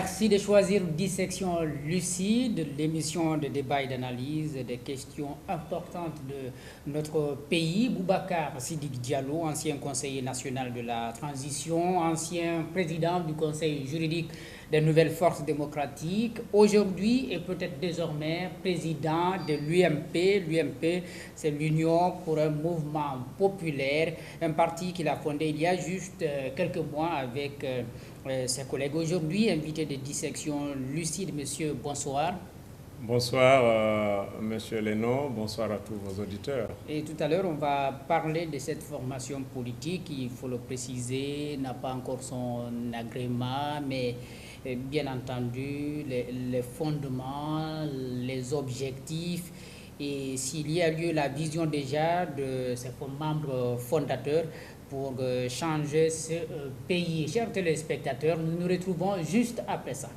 Merci de choisir Dissection lucide, l'émission de débat et d'analyse des questions importantes de notre pays. Boubacar Sidiki Diallo, ancien conseiller national de la transition, ancien président du conseil juridique des nouvelles forces démocratiques, aujourd'hui et peut-être désormais président de l'UMP. L'UMP, c'est l'Union pour un mouvement populaire, un parti qu'il a fondé il y a juste quelques mois avec ses collègues. Aujourd'hui, invité de Dissection lucide, monsieur, bonsoir. Bonsoir, monsieur Leno, bonsoir à tous vos auditeurs. Et tout à l'heure, on va parler de cette formation politique qui, il faut le préciser, n'a pas encore son agrément, mais bien entendu, les fondements, les objectifs, et s'il y a lieu la vision déjà de ses membres fondateurs pour changer ce pays. Chers téléspectateurs, nous nous retrouvons juste après ça.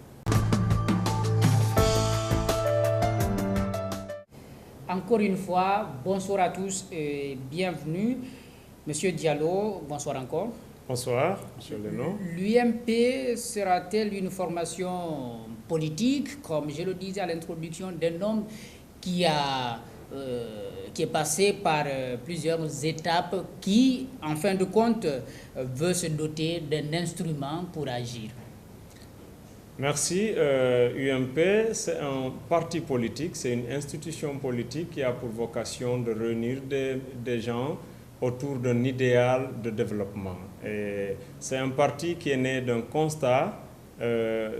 Encore une fois, bonsoir à tous et bienvenue. Monsieur Diallo, bonsoir encore. Bonsoir, monsieur Leno. L'UMP sera-t-elle une formation politique, comme je le disais à l'introduction, d'un homme qui est passé par plusieurs étapes, qui, en fin de compte, veut se doter d'un instrument pour agir? Merci. UMP, c'est un parti politique, c'est une institution politique qui a pour vocation de réunir des gens autour d'un idéal de développement. Et c'est un parti qui est né d'un constat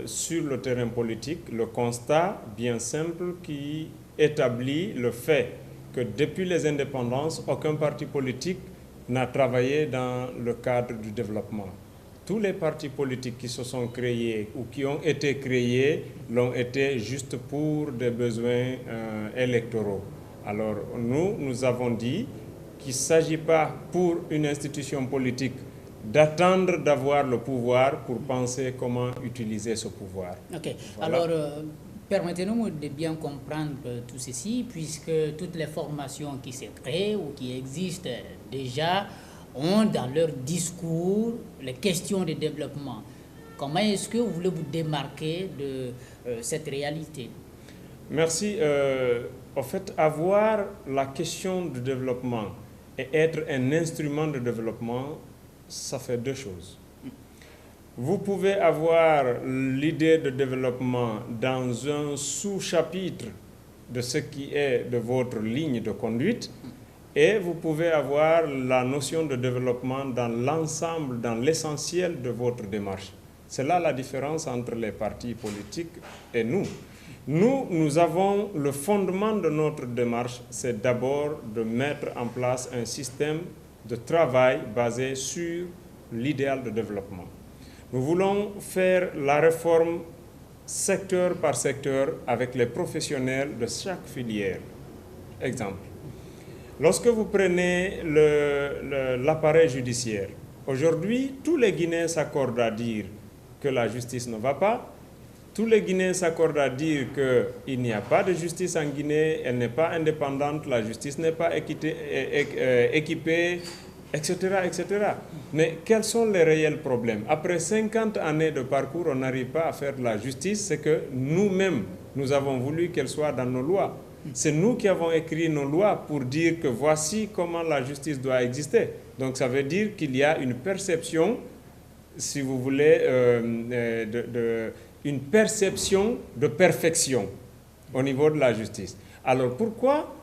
sur le terrain politique, le constat bien simple qui établit le fait que depuis les indépendances, aucun parti politique n'a travaillé dans le cadre du développement. Tous les partis politiques qui se sont créés ou qui ont été créés l'ont été juste pour des besoins électoraux. Alors nous avons dit qu'il ne s'agit pas pour une institution politique d'attendre d'avoir le pouvoir pour penser comment utiliser ce pouvoir. Ok, voilà. Alors permettez-nous de bien comprendre tout ceci, puisque toutes les formations qui se créent ou qui existent déjà ont dans leur discours les questions de développement. Comment est-ce que vous voulez vous démarquer de cette réalité? Merci. En fait, avoir la question du développement et être un instrument de développement, ça fait deux choses. Vous pouvez avoir l'idée de développement dans un sous-chapitre de ce qui est de votre ligne de conduite, et vous pouvez avoir la notion de développement dans l'ensemble, dans l'essentiel de votre démarche. C'est là la différence entre les partis politiques et nous. Nous avons le fondement de notre démarche, c'est d'abord de mettre en place un système de travail basé sur l'idéal de développement. Nous voulons faire la réforme secteur par secteur avec les professionnels de chaque filière. Exemple. Lorsque vous prenez l'appareil judiciaire, aujourd'hui, tous les Guinéens s'accordent à dire que la justice ne va pas. Tous les Guinéens s'accordent à dire qu'il n'y a pas de justice en Guinée, elle n'est pas indépendante, la justice n'est pas équipée, etc., etc. Mais quels sont les réels problèmes? Après 50 années de parcours, on n'arrive pas à faire de la justice, c'est que nous-mêmes, nous avons voulu qu'elle soit dans nos lois. C'est nous qui avons écrit nos lois pour dire que voici comment la justice doit exister. Donc ça veut dire qu'il y a une perception, si vous voulez, une perception de perfection au niveau de la justice. Alors pourquoi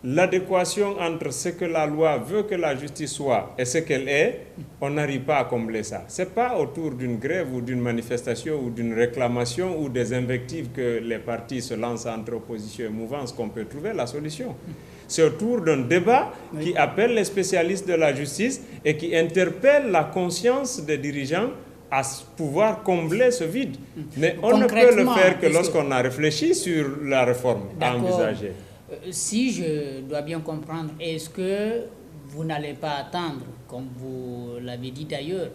l'adéquation entre ce que la loi veut que la justice soit et ce qu'elle est, on n'arrive pas à combler ça? Ce n'est pas autour d'une grève ou d'une manifestation ou d'une réclamation ou des invectives que les partis se lancent entre opposition et mouvance qu'on peut trouver la solution. C'est autour d'un débat qui appelle les spécialistes de la justice et qui interpelle la conscience des dirigeants à pouvoir combler ce vide. Mais on ne peut le faire que lorsqu'on a réfléchi sur la réforme à envisager. Si je dois bien comprendre, est-ce que vous n'allez pas attendre, comme vous l'avez dit d'ailleurs,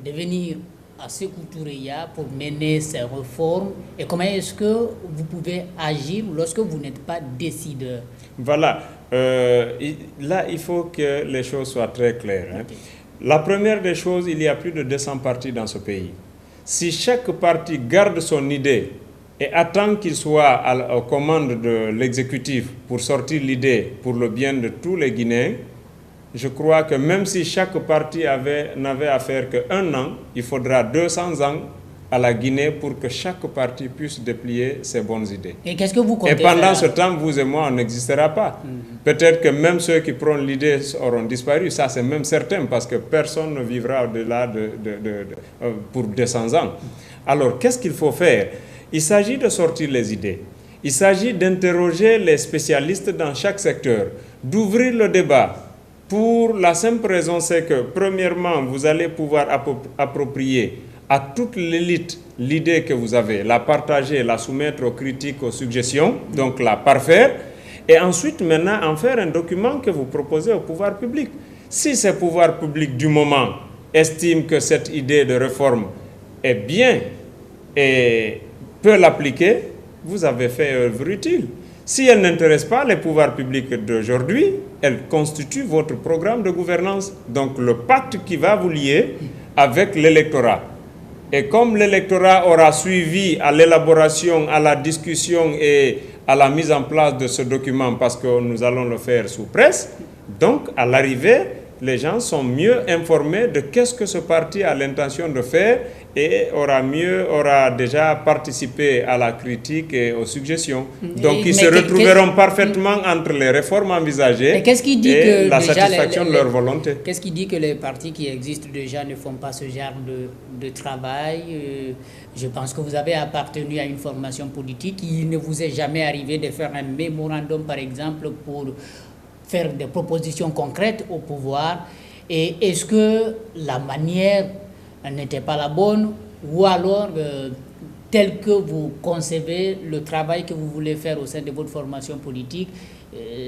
de venir à Sékou Toureya pour mener ces réformes? Et comment est-ce que vous pouvez agir lorsque vous n'êtes pas décideur? Voilà. Là, il faut que les choses soient très claires. Okay. La première des choses, il y a plus de 200 partis dans ce pays. Si chaque parti garde son idée et attend qu'il soit aux commandes de l'exécutif pour sortir l'idée pour le bien de tous les Guinéens, je crois que même si chaque parti n'avait à faire qu'un an, il faudra 200 ans à la Guinée pour que chaque parti puisse déplier ses bonnes idées. Et qu'est-ce que vous comptez Et pendant faire? ce temps, vous et moi, on n'existera pas. Peut-être que même ceux qui prennent l'idée auront disparu, ça c'est même certain, parce que personne ne vivra au-delà pour 200 ans. Alors, qu'est-ce qu'il faut faire? Il s'agit de sortir les idées. Il s'agit d'interroger les spécialistes dans chaque secteur, d'ouvrir le débat. Pour la simple raison, c'est que, premièrement, vous allez pouvoir approprier à toute l'élite l'idée que vous avez, la partager, la soumettre aux critiques, aux suggestions, donc la parfaire, et ensuite maintenant en faire un document que vous proposez au pouvoir public. Si ce pouvoir public du moment estime que cette idée de réforme est bien et peut l'appliquer, vous avez fait œuvre utile. Si elle n'intéresse pas les pouvoirs publics d'aujourd'hui, elle constitue votre programme de gouvernance, donc le pacte qui va vous lier avec l'électorat. Et comme l'électorat aura suivi à l'élaboration, à la discussion et à la mise en place de ce document, parce que nous allons le faire sous presse, donc à l'arrivée, les gens sont mieux informés de qu'est-ce que ce parti a l'intention de faire et aura déjà participé à la critique et aux suggestions. Donc ils se retrouveront parfaitement entre les réformes envisagées et la satisfaction de leur volonté. Qu'est-ce qui dit que les partis qui existent déjà ne font pas ce genre de travail? Je pense que vous avez appartenu à une formation politique. Il ne vous est jamais arrivé de faire un mémorandum, par exemple, pour faire des propositions concrètes au pouvoir. Et est-ce que la manière n'était pas la bonne, ou alors tel que vous concevez le travail que vous voulez faire au sein de votre formation politique,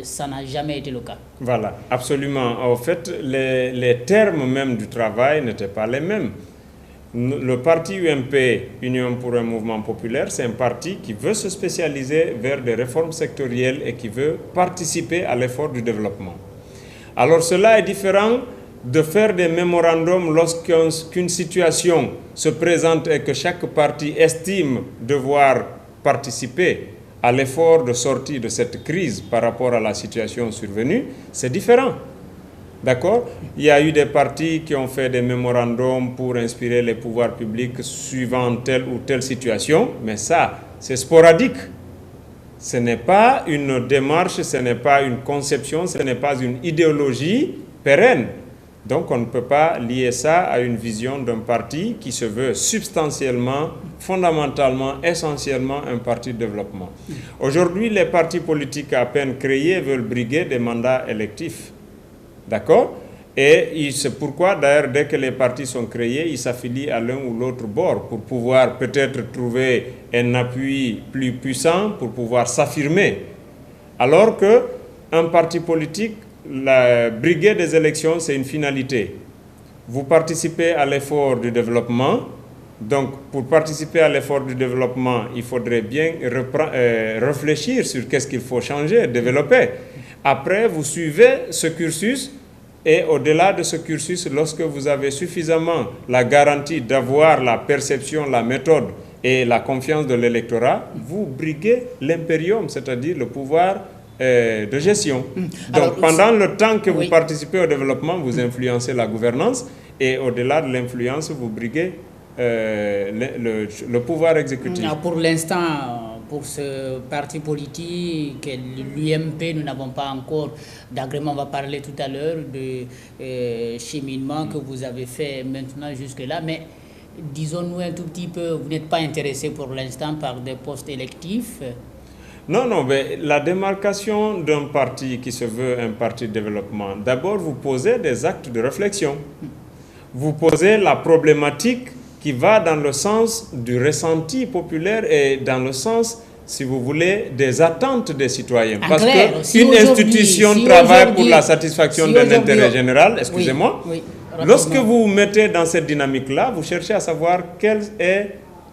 ça n'a jamais été le cas? Voilà, absolument. En fait, les termes même du travail n'étaient pas les mêmes. Le parti UMP, Union pour un mouvement populaire, c'est un parti qui veut se spécialiser vers des réformes sectorielles et qui veut participer à l'effort du développement. Alors cela est différent de faire des mémorandums lorsqu'une situation se présente et que chaque parti estime devoir participer à l'effort de sortie de cette crise par rapport à la situation survenue. C'est différent. D'accord? Il y a eu des partis qui ont fait des mémorandums pour inspirer les pouvoirs publics suivant telle ou telle situation, mais ça, c'est sporadique. Ce n'est pas une démarche, ce n'est pas une conception, ce n'est pas une idéologie pérenne. Donc on ne peut pas lier ça à une vision d'un parti qui se veut substantiellement, fondamentalement, essentiellement un parti de développement. Aujourd'hui, les partis politiques à peine créés veulent briguer des mandats électifs. D'accord? Et c'est pourquoi, d'ailleurs, dès que les partis sont créés, ils s'affilient à l'un ou l'autre bord pour pouvoir peut-être trouver un appui plus puissant, pour pouvoir s'affirmer. Alors qu'un parti politique, la briguer des élections, c'est une finalité. Vous participez à l'effort du développement. Donc, pour participer à l'effort du développement, il faudrait bien réfléchir sur qu'est-ce qu'il faut changer, développer. Après, vous suivez ce cursus et au-delà de ce cursus, lorsque vous avez suffisamment la garantie d'avoir la perception, la méthode et la confiance de l'électorat, vous briguez l'impérium, c'est-à-dire le pouvoir de gestion. Donc, alors, pendant le temps que vous participez au développement, vous influencez la gouvernance et au-delà de l'influence, vous briguez le pouvoir exécutif. Pour l'instant, pour ce parti politique, l'UMP, nous n'avons pas encore d'agrément. On va parler tout à l'heure de cheminement que vous avez fait maintenant jusque-là. Mais disons-nous un tout petit peu, vous n'êtes pas intéressé pour l'instant par des postes électifs? Non, non, mais la démarcation d'un parti qui se veut un parti de développement, d'abord vous posez des actes de réflexion. Vous posez la problématique qui va dans le sens du ressenti populaire et dans le sens, si vous voulez, des attentes des citoyens. Parce qu'une institution travaille pour la satisfaction d'un intérêt général, excusez-moi. Lorsque vous vous mettez dans cette dynamique-là, vous cherchez à savoir quel est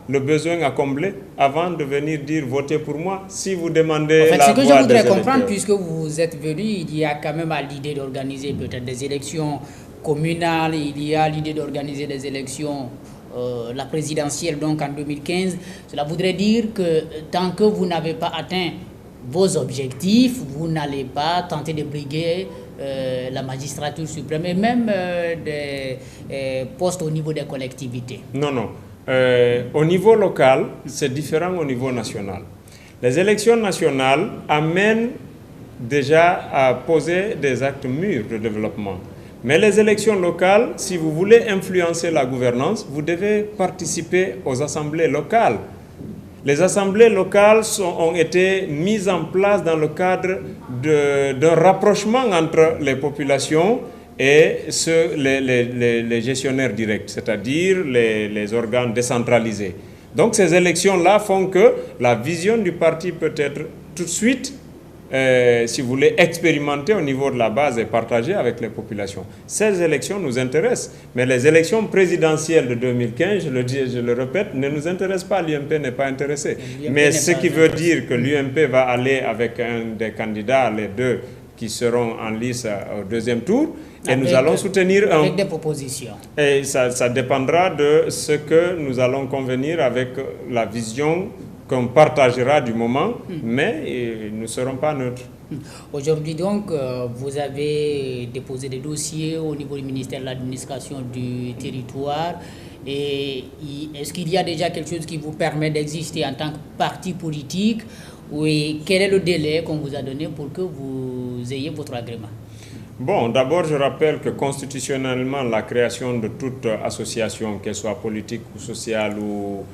le besoin à combler avant de venir dire votez pour moi. Si vous demandez en fait, la voix des électeurs. Ce que je voudrais comprendre, puisque vous êtes venu, il y a quand même à l'idée d'organiser peut-être des élections communales, il y a l'idée d'organiser des élections la présidentielle donc en 2015, cela voudrait dire que tant que vous n'avez pas atteint vos objectifs, vous n'allez pas tenter de briguer la magistrature suprême et même des postes au niveau des collectivités. Non, non. Au niveau local, c'est différent au niveau national. Les élections nationales amènent déjà à poser des actes mûrs de développement. Mais les élections locales, si vous voulez influencer la gouvernance, vous devez participer aux assemblées locales. Les assemblées locales ont été mises en place dans le cadre d'un rapprochement entre les populations et les gestionnaires directs, c'est-à-dire les organes décentralisés. Donc ces élections-là font que la vision du parti peut être tout de suite, si vous voulez, expérimentée au niveau de la base et partagée avec les populations. Ces élections nous intéressent, mais les élections présidentielles de 2015, je le dis et je le répète, ne nous intéressent pas. L'UMP n'est pas intéressé. Mais ce qui veut dire que l'UMP va aller avec un des candidats, les deux qui seront en lice au deuxième tour, et nous allons soutenir avec des propositions. Et ça dépendra de ce que nous allons convenir avec la vision qu'on partagera du moment, mais nous ne serons pas neutres. Aujourd'hui donc, vous avez déposé des dossiers au niveau du ministère de l'administration du territoire. Et est-ce qu'il y a déjà quelque chose qui vous permet d'exister en tant que parti politique? Oui, quel est le délai qu'on vous a donné pour que vous ayez votre agrément? Bon, d'abord, je rappelle que constitutionnellement, la création de toute association, qu'elle soit politique ou sociale ou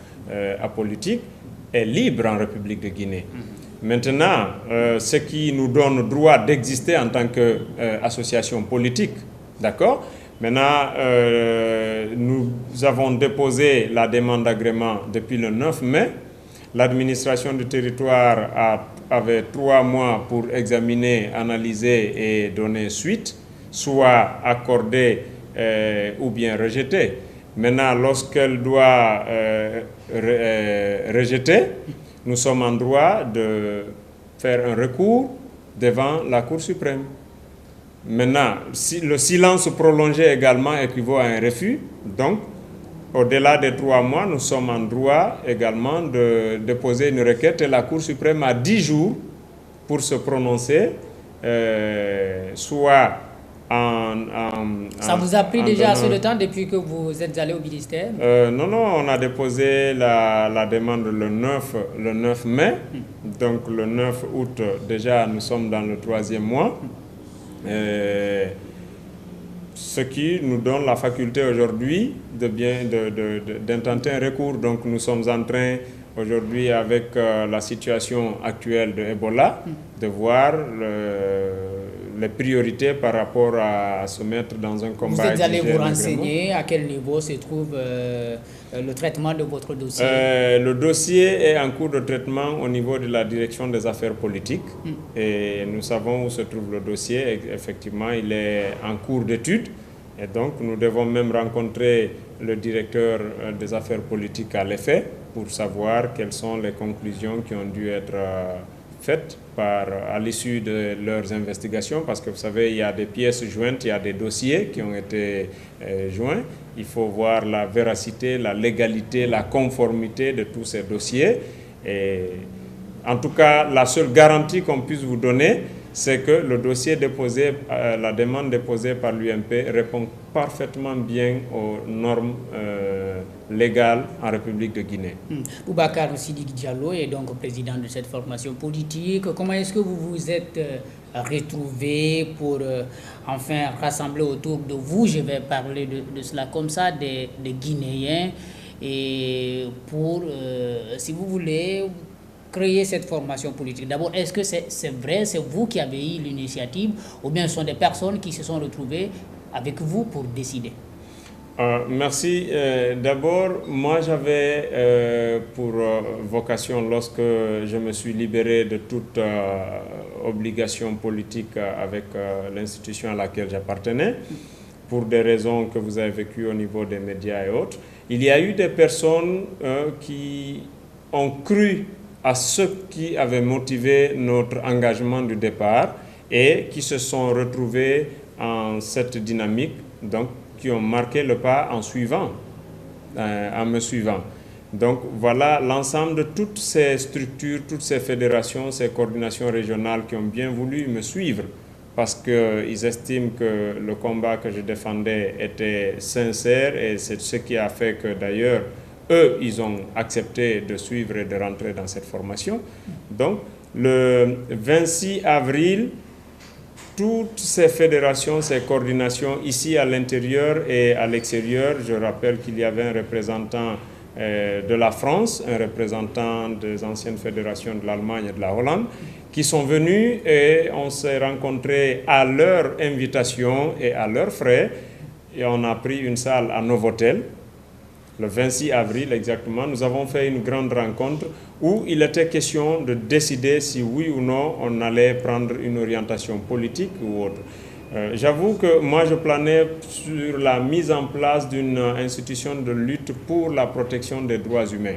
apolitique, est libre en République de Guinée. Maintenant, ce qui nous donne droit d'exister en tant qu'association politique, d'accord? Maintenant, nous avons déposé la demande d'agrément depuis le 9 mai. L'administration du territoire avait 3 mois pour examiner, analyser et donner suite, soit accorder ou bien rejeter. Maintenant, lorsqu'elle doit rejeter, nous sommes en droit de faire un recours devant la Cour suprême. Maintenant, si le silence prolongé également équivaut à un refus, donc au-delà des 3 mois, nous sommes en droit également de déposer une requête et la Cour suprême a 10 jours pour se prononcer, soit ça vous a pris déjà assez de temps depuis que vous êtes allé au ministère? Non, on a déposé la demande le 9 mai. Donc le 9 août, déjà, nous sommes dans le 3e mois. Ce qui nous donne la faculté aujourd'hui d'intenter un recours. Donc nous sommes en train aujourd'hui, avec la situation actuelle de Ebola, de voir les priorités par rapport à se mettre dans un combat. Vous êtes allé vous renseigner à quel niveau se trouve le traitement de votre dossier? Le dossier est en cours de traitement au niveau de la direction des affaires politiques et nous savons où se trouve le dossier. Effectivement, il est en cours d'étude et donc nous devons même rencontrer le directeur des affaires politiques à l'effet pour savoir quelles sont les conclusions qui ont dû être faites à l'issue de leurs investigations, parce que vous savez, il y a des pièces jointes, il y a des dossiers qui ont été joints. Il faut voir la véracité, la légalité, la conformité de tous ces dossiers. Et en tout cas, la seule garantie qu'on puisse vous donner, c'est que le dossier déposé, la demande déposée par l'UMP répond parfaitement bien aux normes légales en République de Guinée. Boubacar Sidiki Diallo est donc président de cette formation politique. Comment est-ce que vous vous êtes retrouvé pour enfin rassembler autour de vous, je vais parler de cela comme ça, des Guinéens, et pour, si vous voulez, créer cette formation politique? D'abord, est-ce que c'est vrai, c'est vous qui avez eu l'initiative, ou bien ce sont des personnes qui se sont retrouvées avec vous pour décider? Merci. D'abord, moi j'avais pour vocation, lorsque je me suis libéré de toute obligation politique avec l'institution à laquelle j'appartenais, pour des raisons que vous avez vécues au niveau des médias et autres, il y a eu des personnes qui ont cru à ce qui avait motivé notre engagement du départ et qui se sont retrouvés en cette dynamique, donc qui ont marqué le pas en suivant en me suivant. Donc voilà l'ensemble de toutes ces structures, toutes ces fédérations, ces coordinations régionales qui ont bien voulu me suivre parce qu'ils estiment que le combat que je défendais était sincère et c'est ce qui a fait que d'ailleurs, eux, ils ont accepté de suivre et de rentrer dans cette formation. Donc le 26 avril, toutes ces fédérations, ces coordinations ici à l'intérieur et à l'extérieur, je rappelle qu'il y avait un représentant de la France, un représentant des anciennes fédérations de l'Allemagne et de la Hollande, qui sont venus et on s'est rencontrés à leur invitation et à leurs frais. Et on a pris une salle à Novotel, le 26 avril exactement. Nous avons fait une grande rencontre où il était question de décider si oui ou non on allait prendre une orientation politique ou autre. J'avoue que moi je planais sur la mise en place d'une institution de lutte pour la protection des droits humains.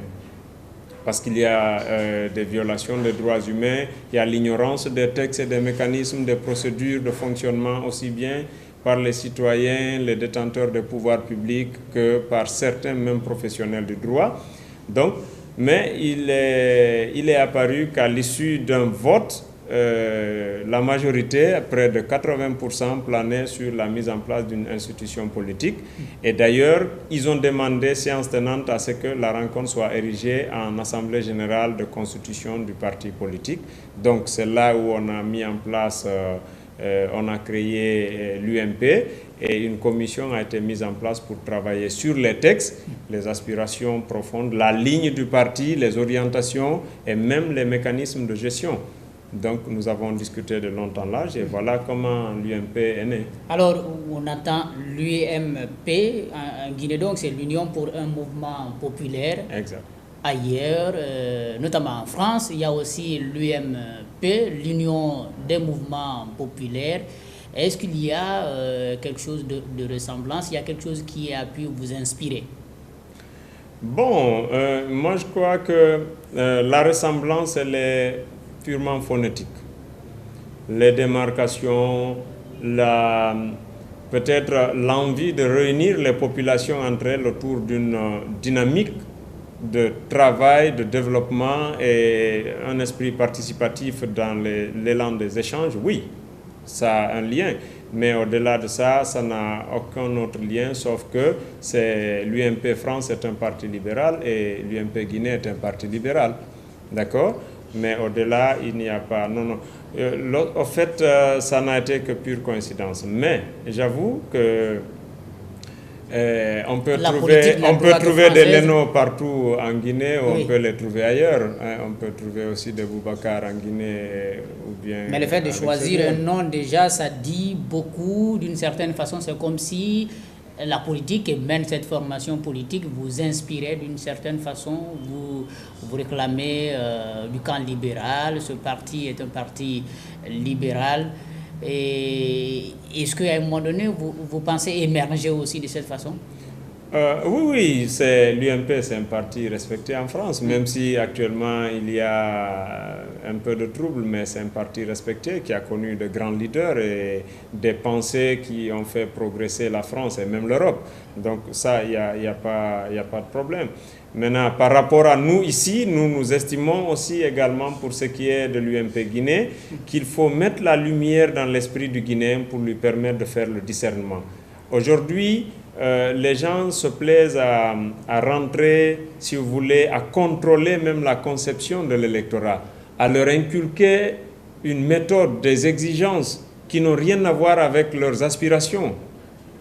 Parce qu'il y a des violations des droits humains, il y a l'ignorance des textes et des mécanismes, des procédures de fonctionnement aussi bien par les citoyens, les détenteurs de pouvoirs publics que par certains mêmes professionnels du droit. Donc, mais il est apparu qu'à l'issue d'un vote, la majorité, près de 80%, planait sur la mise en place d'une institution politique. Et d'ailleurs, ils ont demandé, séance tenante, à ce que la rencontre soit érigée en Assemblée générale de constitution du parti politique. Donc c'est là où on a mis en place, on a créé l'UMP et une commission a été mise en place pour travailler sur les textes, les aspirations profondes, la ligne du parti, les orientations et même les mécanismes de gestion. Donc nous avons discuté de long en large et voilà comment l'UMP est né. Alors on attend l'UMP en Guinée, donc c'est l'Union pour un mouvement populaire. Exact. Ailleurs, notamment en France, il y a aussi l'UMP, l'Union des mouvements populaires. Est-ce qu'il y a quelque chose de ressemblance, il y a quelque chose qui a pu vous inspirer? Bon, moi je crois que la ressemblance elle est purement phonétique. Les démarcations, peut-être l'envie de réunir les populations entre elles autour d'une dynamique de travail, de développement et un esprit participatif dans l'élan des échanges, oui, ça a un lien. Mais au-delà de ça, ça n'a aucun autre lien, sauf que l'UMP France est un parti libéral et l'UMP Guinée est un parti libéral. D'accord ? Mais au-delà, il n'y a pas... Non. En fait, ça n'a été que pure coïncidence. Mais j'avoue que on peut trouver des Leno partout en Guinée ou on peut les trouver ailleurs. On peut trouver aussi des Boubacar en Guinée ou bien... Mais le fait de choisir un nom, déjà, ça dit beaucoup. D'une certaine façon, c'est comme si la politique et même cette formation politique vous inspirait d'une certaine façon. Vous réclamez du camp libéral. Ce parti est un parti libéral. Et est-ce qu'à un moment donné, vous pensez émerger aussi de cette façon? Oui, l'UMP, c'est un parti respecté en France, même si actuellement il y a un peu de trouble, mais c'est un parti respecté qui a connu de grands leaders et des pensées qui ont fait progresser la France et même l'Europe. Donc ça, il n'y a pas de problème. Maintenant, par rapport à nous ici, nous estimons aussi également pour ce qui est de l'UMP Guinée qu'il faut mettre la lumière dans l'esprit du Guinéen pour lui permettre de faire le discernement. Aujourd'hui, les gens se plaisent à rentrer, si vous voulez, à contrôler même la conception de l'électorat, à leur inculquer une méthode, des exigences qui n'ont rien à voir avec leurs aspirations.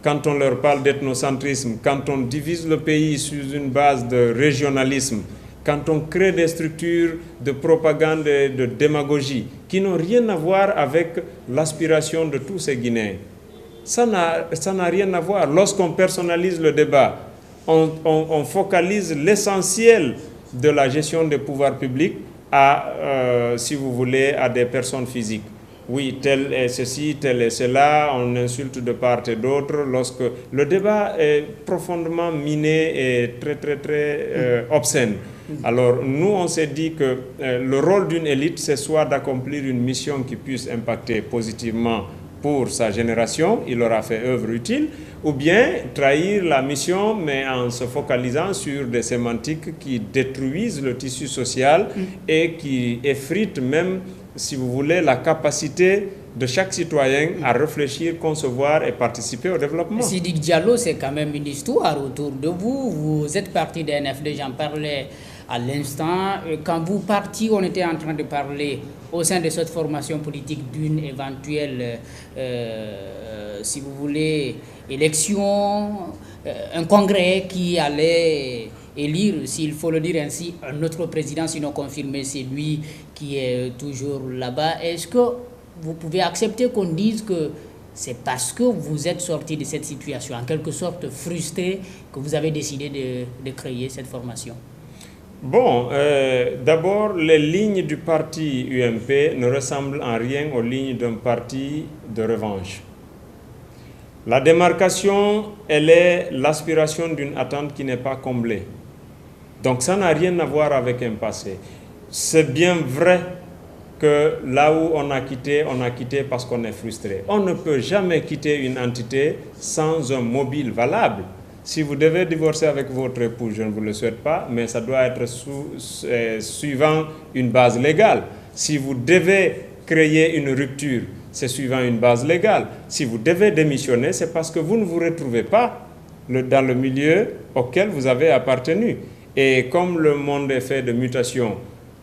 Quand on leur parle d'ethnocentrisme, quand on divise le pays sur une base de régionalisme, quand on crée des structures de propagande et de démagogie qui n'ont rien à voir avec l'aspiration de tous ces Guinéens. Ça n'a rien à voir. Lorsqu'on personnalise le débat, on focalise l'essentiel de la gestion des pouvoirs publics si vous voulez, à des personnes physiques. Oui, tel est ceci, tel est cela, on insulte de part et d'autre. Lorsque le débat est profondément miné et très obscène. Alors nous, on s'est dit que le rôle d'une élite, c'est soit d'accomplir une mission qui puisse impacter positivement pour sa génération, il aura fait œuvre utile, ou bien trahir la mission, mais en se focalisant sur des sémantiques qui détruisent le tissu social et qui effritent même, si vous voulez, la capacité de chaque citoyen à réfléchir, concevoir et participer au développement. Sidiki Diallo, c'est quand même une histoire autour de vous. Vous êtes parti des NFD, j'en parlais à l'instant. Quand vous partiez, on était en train de parler au sein de cette formation politique d'une éventuelle, si vous voulez, élection, un congrès qui allait élire, s'il faut le dire ainsi, un autre président, sinon confirmer c'est lui qui est toujours là-bas. Est-ce que vous pouvez accepter qu'on dise que c'est parce que vous êtes sorti de cette situation, en quelque sorte frustré, que vous avez décidé de créer cette formation? Bon, d'abord, les lignes du parti UMP ne ressemblent en rien aux lignes d'un parti de revanche. La démarcation, elle est l'aspiration d'une attente qui n'est pas comblée. Donc ça n'a rien à voir avec un passé. C'est bien vrai que là où on a quitté parce qu'on est frustré. On ne peut jamais quitter une entité sans un mobile valable. Si vous devez divorcer avec votre époux, je ne vous le souhaite pas, mais ça doit être suivant une base légale. Si vous devez créer une rupture, c'est suivant une base légale. Si vous devez démissionner, c'est parce que vous ne vous retrouvez pas dans le milieu auquel vous avez appartenu. Et comme le monde est fait de mutations,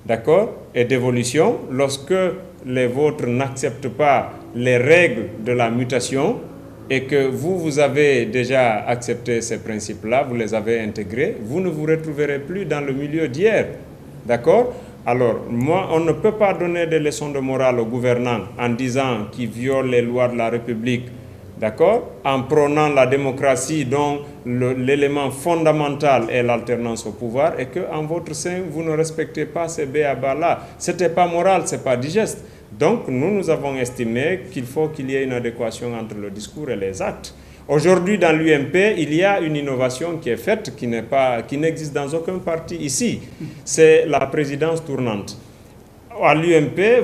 d'accord, et d'évolution, lorsque les vôtres n'acceptent pas les règles de la mutation et que vous avez déjà accepté ces principes-là, vous les avez intégrés, vous ne vous retrouverez plus dans le milieu d'hier, d'accord? Alors, moi, on ne peut pas donner des leçons de morale aux gouvernants en disant qu'ils violent les lois de la République, d'accord, en prônant la démocratie dont l'élément fondamental est l'alternance au pouvoir et qu'en votre sein, vous ne respectez pas ces b.a.-ba-là. Ce n'était pas moral, ce n'est pas digeste. Donc, nous avons estimé qu'il faut qu'il y ait une adéquation entre le discours et les actes. Aujourd'hui, dans l'UMP, il y a une innovation qui est faite, qui n'existe dans aucun parti ici. C'est la présidence tournante. À l'UMP,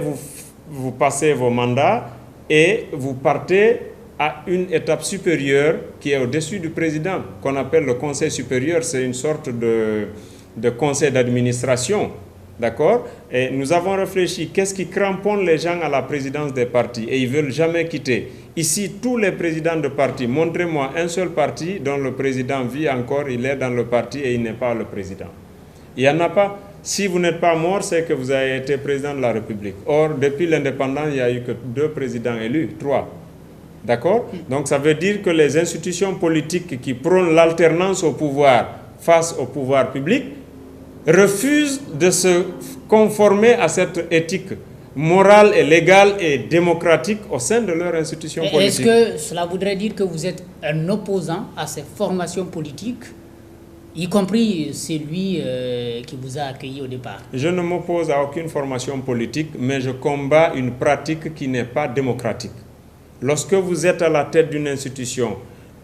vous passez vos mandats et vous partez à une étape supérieure qui est au-dessus du président, qu'on appelle le conseil supérieur. C'est une sorte de conseil d'administration, d'accord? Et nous avons réfléchi, qu'est-ce qui cramponne les gens à la présidence des partis et ils ne veulent jamais quitter. Ici, tous les présidents de partis, montrez-moi un seul parti dont le président vit encore, il est dans le parti et il n'est pas le président. Il n'y en a pas. Si vous n'êtes pas mort, c'est que vous avez été président de la République. Or, depuis l'indépendance, il n'y a eu que 2 présidents élus, 3. D'accord? Donc ça veut dire que les institutions politiques qui prônent l'alternance au pouvoir face au pouvoir public refusent de se conformer à cette éthique morale et légale et démocratique au sein de leur institution politique. Est-ce que cela voudrait dire que vous êtes un opposant à ces formations politiques, y compris celui qui vous a accueilli au départ? Je ne m'oppose à aucune formation politique, mais je combats une pratique qui n'est pas démocratique. Lorsque vous êtes à la tête d'une institution,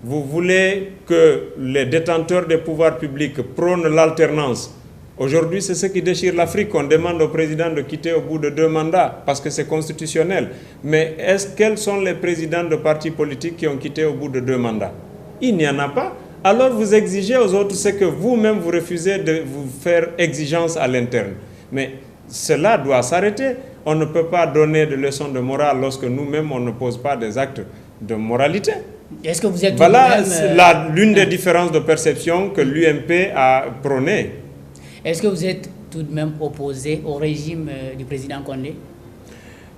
vous voulez que les détenteurs des pouvoirs publics prônent l'alternance. Aujourd'hui, c'est ce qui déchire l'Afrique. On demande au président de quitter au bout de 2 mandats parce que c'est constitutionnel. Mais quels sont les présidents de partis politiques qui ont quitté au bout de 2 mandats? Il n'y en a pas. Alors vous exigez aux autres ce que vous-même vous refusez de vous faire exigence à l'interne. Mais cela doit s'arrêter. On ne peut pas donner de leçons de morale lorsque nous-mêmes, on ne pose pas des actes de moralité. Est-ce que vous êtes voilà l'une des différences de perception que l'UMP a prônée. Est-ce que vous êtes tout de même opposé au régime du président Condé?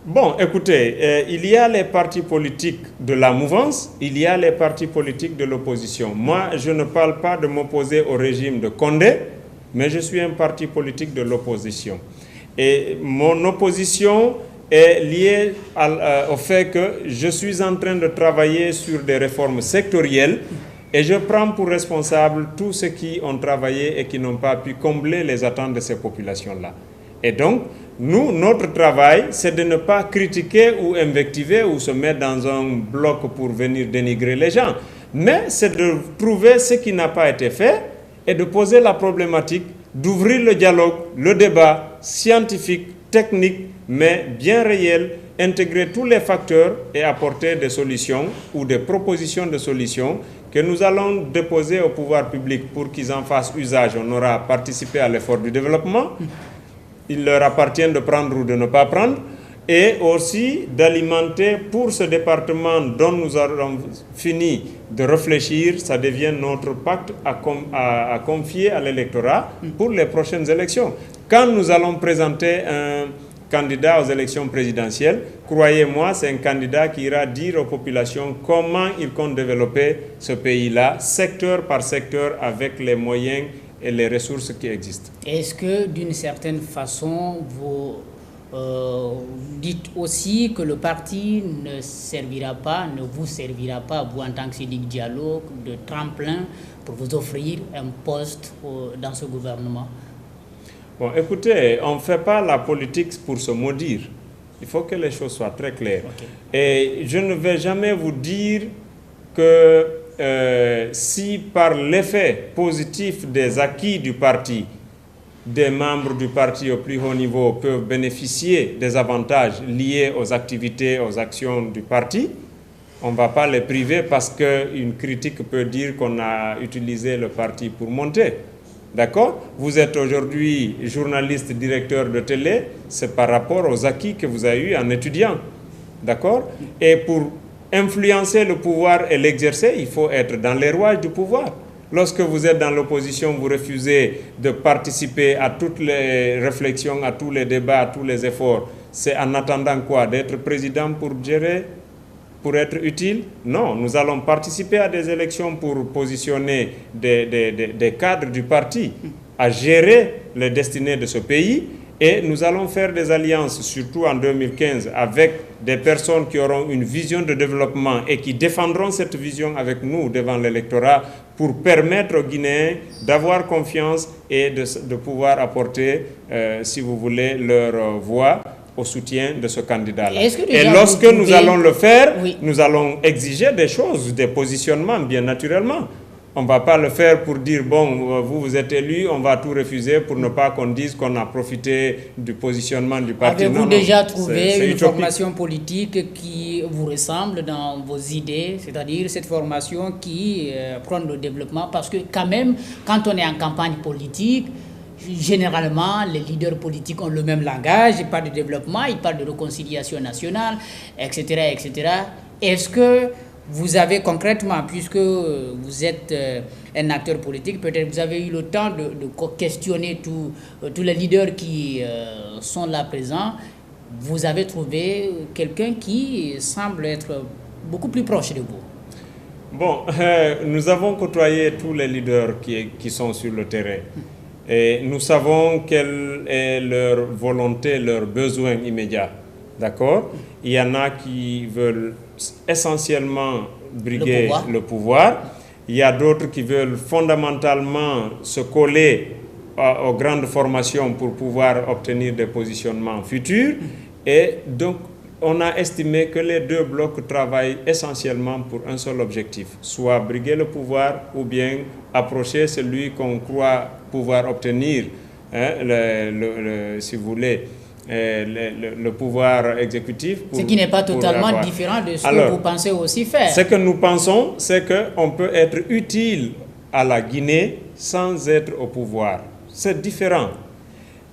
Bon, écoutez, il y a les partis politiques de la mouvance, il y a les partis politiques de l'opposition. Moi, je ne parle pas de m'opposer au régime de Condé, mais je suis un parti politique de l'opposition. Et mon opposition est liée au fait que je suis en train de travailler sur des réformes sectorielles et je prends pour responsable tous ceux qui ont travaillé et qui n'ont pas pu combler les attentes de ces populations-là. Et donc, nous, notre travail, c'est de ne pas critiquer ou invectiver ou se mettre dans un bloc pour venir dénigrer les gens, mais c'est de trouver ce qui n'a pas été fait et de poser la problématique, d'ouvrir le dialogue, le débat scientifique, technique, mais bien réel intégrer tous les facteurs et apporter des solutions ou des propositions de solutions que nous allons déposer au pouvoir public pour qu'ils en fassent usage. On aura participé à l'effort du développement. Il leur appartient de prendre ou de ne pas prendre. Et aussi d'alimenter pour ce département dont nous avons fini de réfléchir, ça devient notre pacte à confier à l'électorat pour les prochaines élections. Quand nous allons présenter un candidat aux élections présidentielles, croyez-moi, c'est un candidat qui ira dire aux populations comment il compte développer ce pays-là, secteur par secteur, avec les moyens et les ressources qui existent. Est-ce que d'une certaine façon, vous dites aussi que le parti ne vous servira pas, vous en tant que Sidiki Diallo, de tremplin pour vous offrir un poste dans ce gouvernement? Bon, écoutez, on ne fait pas la politique pour se maudire. Il faut que les choses soient très claires. Okay. Et je ne vais jamais vous dire que si par l'effet positif des acquis du parti, des membres du parti au plus haut niveau peuvent bénéficier des avantages liés aux activités, aux actions du parti, on ne va pas les priver parce qu'une critique peut dire qu'on a utilisé le parti pour monter. D'accord? Vous êtes aujourd'hui journaliste, directeur de télé, c'est par rapport aux acquis que vous avez eus en étudiant. D'accord? Et pour influencer le pouvoir et l'exercer, il faut être dans les rouages du pouvoir. Lorsque vous êtes dans l'opposition, vous refusez de participer à toutes les réflexions, à tous les débats, à tous les efforts. C'est en attendant quoi? D'être président pour gérer, pour être utile? Non, nous allons participer à des élections pour positionner des cadres du parti à gérer les destinées de ce pays. Et nous allons faire des alliances, surtout en 2015, avec des personnes qui auront une vision de développement et qui défendront cette vision avec nous devant l'électorat pour permettre aux Guinéens d'avoir confiance et de pouvoir apporter, si vous voulez, leur voix au soutien de ce candidat-là. Et lorsque nous allons le faire, oui, nous allons exiger des choses, des positionnements, bien naturellement. On ne va pas le faire pour dire, bon, vous êtes élu, on va tout refuser pour ne pas qu'on dise qu'on a profité du positionnement du parti. Avez-vous déjà trouvé une formation politique qui vous ressemble dans vos idées, c'est-à-dire cette formation qui prône le développement? Parce que quand même, quand on est en campagne politique, généralement, les leaders politiques ont le même langage, ils parlent de développement, ils parlent de réconciliation nationale, etc., etc. Est-ce que vous avez concrètement, puisque vous êtes un acteur politique, peut-être vous avez eu le temps de questionner tous les leaders qui sont là présents, vous avez trouvé quelqu'un qui semble être beaucoup plus proche de vous? Bon, nous avons côtoyé tous les leaders qui sont sur le terrain. Et nous savons quelle est leur volonté, leurs besoins immédiats. D'accord? Il y en a qui veulent essentiellement briguer le pouvoir. Il y a d'autres qui veulent fondamentalement se coller aux grandes formations pour pouvoir obtenir des positionnements futurs. Et donc, on a estimé que les deux blocs travaillent essentiellement pour un seul objectif, soit briguer le pouvoir ou bien approcher celui qu'on croit pouvoir obtenir, hein, si vous voulez, le pouvoir exécutif. Ce qui n'est pas totalement différent de ce que vous pensez aussi faire. Ce que nous pensons, c'est qu'on peut être utile à la Guinée sans être au pouvoir. C'est différent.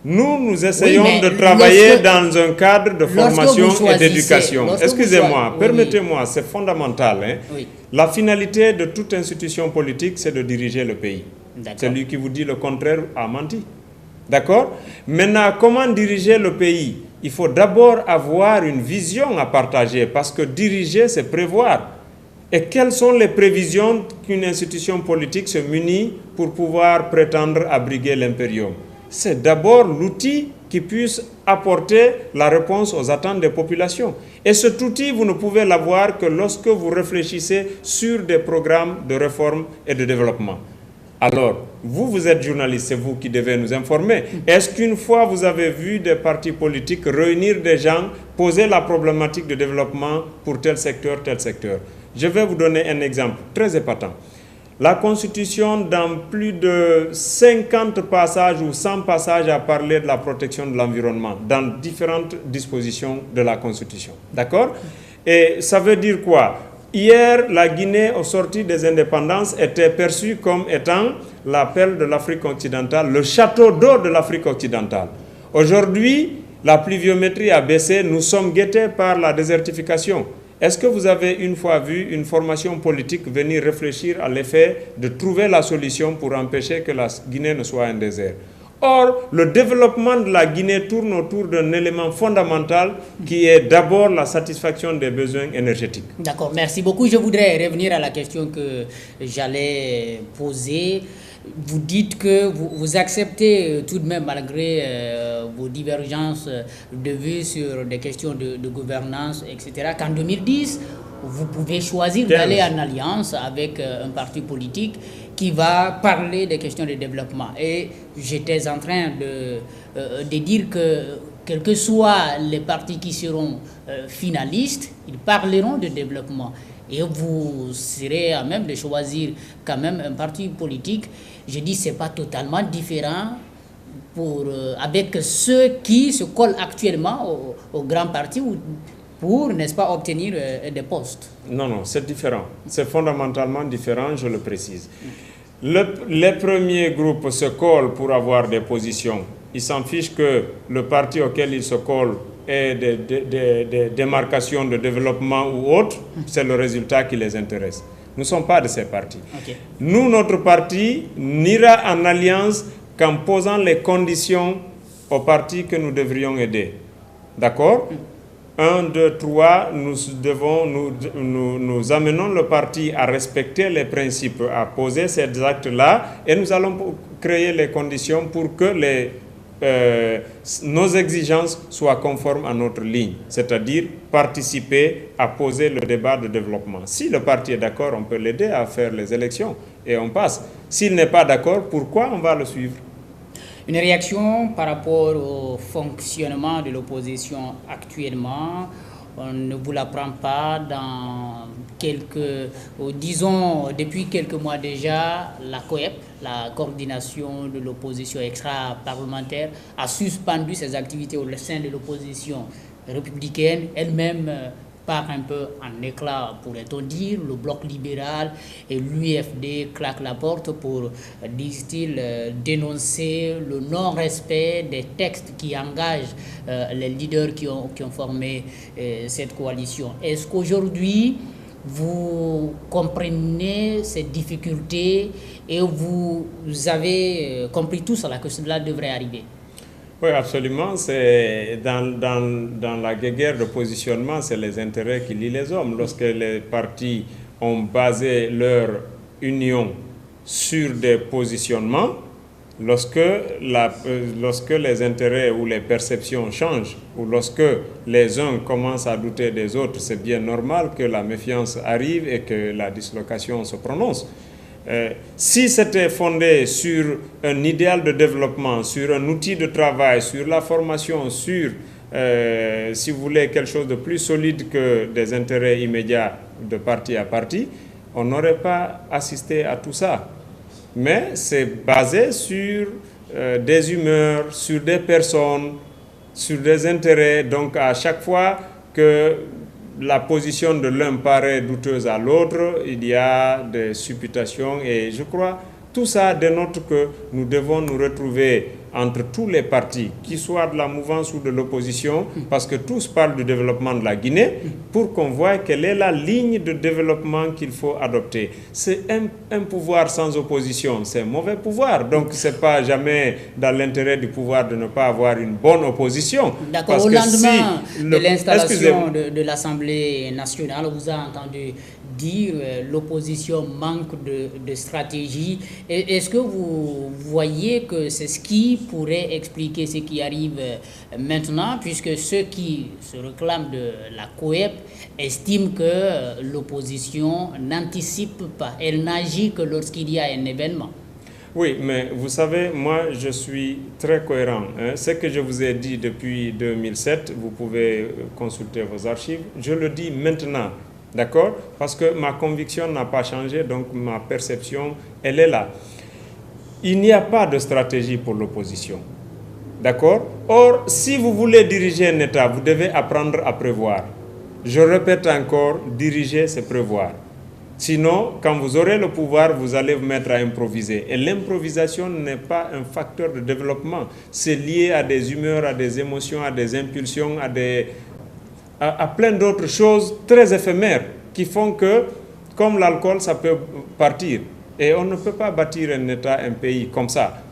Nous essayons de travailler dans un cadre de formation et d'éducation. Excusez-moi, permettez-moi, c'est fondamental. Hein? Oui. La finalité de toute institution politique, c'est de diriger le pays. Celui qui vous dit le contraire a menti. D'accord? Maintenant, comment diriger le pays? Il faut d'abord avoir une vision à partager, parce que diriger, c'est prévoir. Et quelles sont les prévisions qu'une institution politique se munit pour pouvoir prétendre abriguer l'impérium? C'est d'abord l'outil qui puisse apporter la réponse aux attentes des populations. Et cet outil, vous ne pouvez l'avoir que lorsque vous réfléchissez sur des programmes de réforme et de développement. Alors, vous êtes journaliste, c'est vous qui devez nous informer. Est-ce qu'une fois vous avez vu des partis politiques réunir des gens, poser la problématique de développement pour tel secteur, tel secteur? Je vais vous donner un exemple très épatant. La Constitution, dans plus de 50 passages ou 100 passages, a parlé de la protection de l'environnement dans différentes dispositions de la Constitution. D'accord? Et ça veut dire quoi? Hier, la Guinée, au sortir des indépendances, était perçue comme étant la perle de l'Afrique occidentale, le château d'eau de l'Afrique occidentale. Aujourd'hui, la pluviométrie a baissé, nous sommes guettés par la désertification. Est-ce que vous avez une fois vu une formation politique venir réfléchir à l'effet de trouver la solution pour empêcher que la Guinée ne soit un désert? Or, le développement de la Guinée tourne autour d'un élément fondamental qui est d'abord la satisfaction des besoins énergétiques. D'accord, merci beaucoup. Je voudrais revenir à la question que j'allais poser. Vous dites que vous acceptez tout de même, malgré vos divergences de vues sur des questions de gouvernance, etc., qu'en 2010, vous pouvez choisir d'aller en alliance avec un parti politique qui va parler des questions de développement. Et j'étais en train de dire que, quels que soient les partis qui seront finalistes, ils parleront de développement. Et vous serez à même de choisir quand même un parti politique. Je dis que ce n'est pas totalement différent avec ceux qui se collent actuellement au grand parti pour, n'est-ce pas, obtenir des postes. Non, non, c'est différent. C'est fondamentalement différent, je le précise. Les premiers groupes se collent pour avoir des positions. Ils s'en fichent que le parti auquel ils se collent ait des démarcations de développement ou autres. C'est le résultat qui les intéresse. Nous ne sommes pas de ces partis. Okay. Nous, notre parti n'ira en alliance qu'en posant les conditions aux partis que nous devrions aider. D'accord? 1, 2, 3, nous amenons le parti à respecter les principes, à poser ces actes-là, et nous allons créer les conditions pour que nos exigences soient conformes à notre ligne, c'est-à-dire participer à poser le débat de développement. Si le parti est d'accord, on peut l'aider à faire les élections et on passe. S'il n'est pas d'accord, pourquoi on va le suivre? Une réaction par rapport au fonctionnement de l'opposition actuellement. On ne vous l'apprend pas dans disons depuis quelques mois déjà, la COEP, la coordination de l'opposition extra-parlementaire, a suspendu ses activités au sein de l'opposition républicaine, elle-même part un peu en éclat, pourrait-on dire. Le bloc libéral et l'UFD claquent la porte pour, disent-ils, dénoncer le non-respect des textes qui engagent les leaders qui ont formé cette coalition. Est-ce qu'aujourd'hui, vous comprenez ces difficultés et vous avez compris tout cela, que cela devrait arriver? Oui, absolument. C'est dans la guerre de positionnement, c'est les intérêts qui lient les hommes. Lorsque les partis ont basé leur union sur des positionnements, lorsque les intérêts ou les perceptions changent, ou lorsque les uns commencent à douter des autres, c'est bien normal que la méfiance arrive et que la dislocation se prononce. Si c'était fondé sur un idéal de développement, sur un outil de travail, sur la formation, sur, si vous voulez, quelque chose de plus solide que des intérêts immédiats de parti à parti, on n'aurait pas assisté à tout ça. Mais c'est basé sur des humeurs, sur des personnes, sur des intérêts. Donc à chaque fois que la position de l'un paraît douteuse à l'autre, il y a des supputations et je crois tout ça dénote que nous devons nous retrouver entre tous les partis, qu'ils soient de la mouvance ou de l'opposition, parce que tous parlent du développement de la Guinée, pour qu'on voie quelle est la ligne de développement qu'il faut adopter. C'est un pouvoir sans opposition, c'est un mauvais pouvoir. Donc ce n'est pas jamais dans l'intérêt du pouvoir de ne pas avoir une bonne opposition. D'accord, au lendemain de l'installation de l'Assemblée nationale, on vous a entendu dire l'opposition manque de stratégie. Est-ce que vous voyez que c'est ce qui pourrait expliquer ce qui arrive maintenant, puisque ceux qui se réclament de la COEP estiment que l'opposition n'anticipe pas, elle n'agit que lorsqu'il y a un événement? Oui, mais vous savez, moi je suis très cohérent. Ce que je vous ai dit depuis 2007, vous pouvez consulter vos archives, je le dis maintenant. D'accord? Parce que ma conviction n'a pas changé, donc ma perception, elle est là. Il n'y a pas de stratégie pour l'opposition. D'accord? Or, si vous voulez diriger un État, vous devez apprendre à prévoir. Je répète encore, diriger, c'est prévoir. Sinon, quand vous aurez le pouvoir, vous allez vous mettre à improviser. Et l'improvisation n'est pas un facteur de développement. C'est lié à des humeurs, à des émotions, à des impulsions, à plein d'autres choses très éphémères qui font que, comme l'alcool, ça peut partir. Et on ne peut pas bâtir un État, un pays comme ça.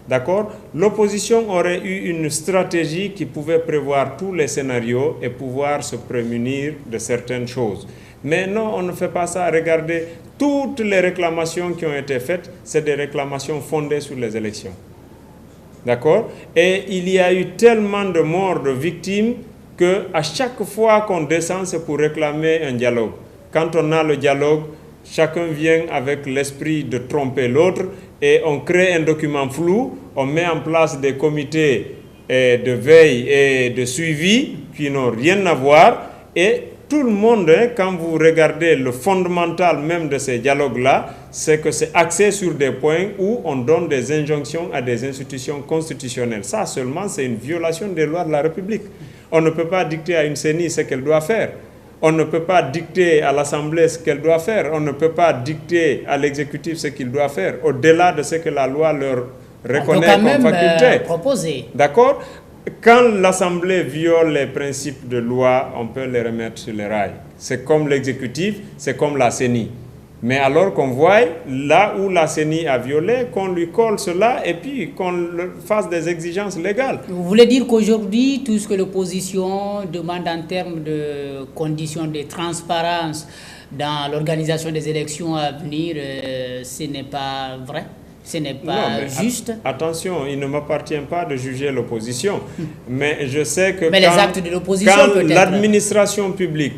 D'accord? L'opposition aurait eu une stratégie qui pouvait prévoir tous les scénarios et pouvoir se prémunir de certaines choses. Mais non, on ne fait pas ça. Regardez, toutes les réclamations qui ont été faites, c'est des réclamations fondées sur les élections. D'accord? Et il y a eu tellement de morts, de victimes, qu'à chaque fois qu'on descend, c'est pour réclamer un dialogue. Quand on a le dialogue, chacun vient avec l'esprit de tromper l'autre et on crée un document flou, on met en place des comités de veille et de suivi qui n'ont rien à voir et tout le monde, quand vous regardez le fondamental même de ces dialogues-là, c'est que c'est axé sur des points où on donne des injonctions à des institutions constitutionnelles. Ça seulement, c'est une violation des lois de la République. On ne peut pas dicter à une CENI ce qu'elle doit faire. On ne peut pas dicter à l'Assemblée ce qu'elle doit faire. On ne peut pas dicter à l'exécutif ce qu'il doit faire, au-delà de ce que la loi leur reconnaît comme faculté. Proposer. D'accord? Quand l'Assemblée viole les principes de loi, on peut les remettre sur les rails. C'est comme l'exécutif, c'est comme la CENI. Mais alors qu'on voit là où la CENI a violé, qu'on lui colle cela et puis qu'on fasse des exigences légales. Vous voulez dire qu'aujourd'hui, tout ce que l'opposition demande en termes de conditions de transparence dans l'organisation des élections à venir, ce n'est pas vrai? Ce n'est pas juste? Attention, il ne m'appartient pas de juger l'opposition. Mais je sais que les actes de l'opposition quand l'administration publique,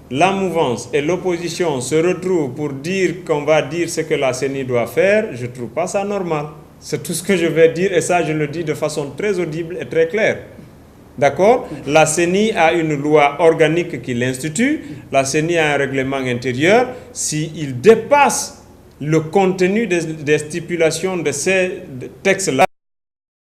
la mouvance et l'opposition se retrouvent pour dire qu'on va dire ce que la CENI doit faire, je ne trouve pas ça normal. C'est tout ce que je vais dire et ça je le dis de façon très audible et très claire. D'accord? La CENI a une loi organique qui l'institue, la CENI a un règlement intérieur. S'il dépasse le contenu des stipulations de ces textes-là,